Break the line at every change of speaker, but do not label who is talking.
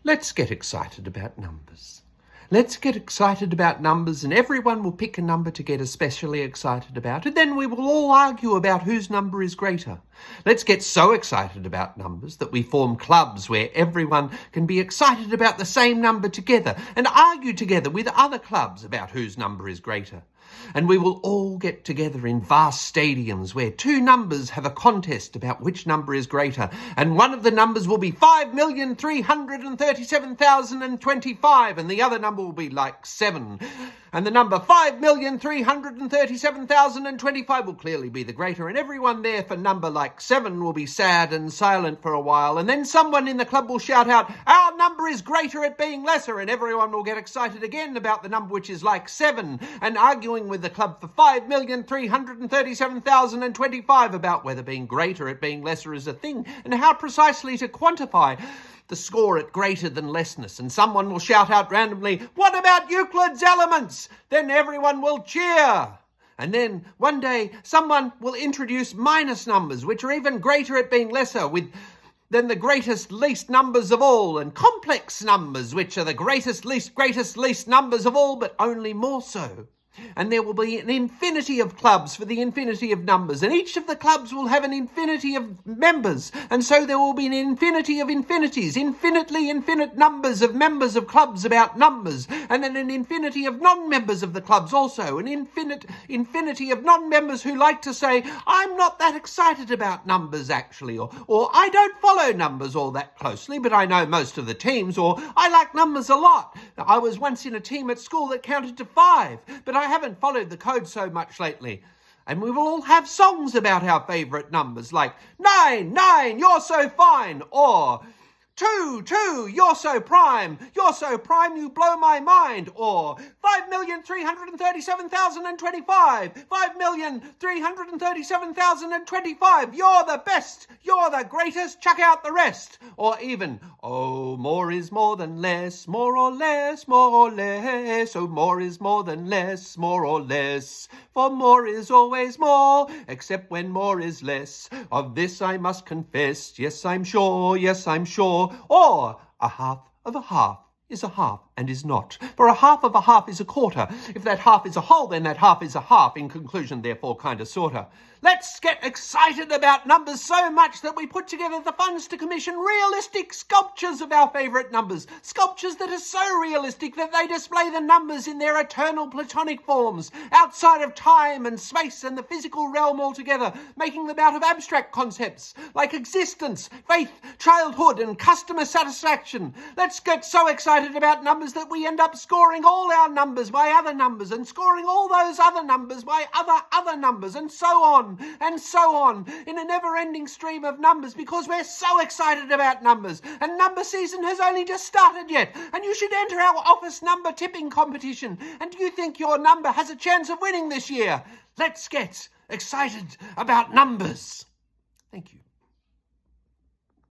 Let's get excited about numbers. Let's get excited about numbers, and everyone will pick a number to get especially excited about, and then we will all argue about whose number is greater. Let's get so excited about numbers that we form clubs where everyone can be excited about the same number together and argue together with other clubs about whose number is greater. And we will all get together in vast stadiums where two numbers have a contest about which number is greater, and one of the numbers will be 5,337,025, and the other number will be like 7. And the number 5,337,025 will clearly be the greater, and everyone there for number like 7 will be sad and silent for a while, and then someone in the club will shout out, "Our number is greater at being lesser," and everyone will get excited again about the number which is like 7, and arguing with the club for 5,337,025 about whether being greater at being lesser is a thing, and how precisely to quantify the score at greater than lessness. And someone will shout out randomly, "What about Euclid's elements?" Then everyone will cheer. And then one day someone will introduce minus numbers, which are even greater at being lesser than the greatest least numbers of all, and complex numbers, which are the greatest least numbers of all, but only more so. And there will be an infinity of clubs for the infinity of numbers, and each of the clubs will have an infinity of members, and so there will be an infinity of infinities, infinitely infinite numbers of members of clubs about numbers, and then an infinity of non-members of the clubs also, an infinity of non-members who like to say, "I'm not that excited about numbers actually," or "I don't follow numbers all that closely, but I know most of the teams," or "I like numbers a lot. I was once in a team at school that counted to 5, but I haven't followed the code so much lately." And we will all have songs about our favourite numbers, like 9, 9, you're so fine, or 2, 2, you're so prime, you blow my mind, or 5,337,025, 5,337,025, you're the best, you're the greatest, chuck out the rest. Or even, "Oh, more is more than less, more or less, more or less, oh, more is more than less, more or less, for more is always more, except when more is less. Of this I must confess, yes, I'm sure, or a half of a half is a half and is not. For a half of a half is a quarter. If that half is a whole, then that half is a half. In conclusion, therefore, kind of, sorta. Let's get excited about numbers so much that we put together the funds to commission realistic sculptures of our favourite numbers. Sculptures that are so realistic that they display the numbers in their eternal platonic forms, outside of time and space and the physical realm altogether, making them out of abstract concepts like existence, faith, childhood, and customer satisfaction. Let's get so excited about numbers that we end up scoring all our numbers by other numbers, and scoring all those other numbers by other numbers, and so on, in a never-ending stream of numbers, because we're so excited about numbers. And number season has only just started yet, and you should enter our office number tipping competition. And do you think your number has a chance of winning this year? Let's get excited about numbers. Thank you.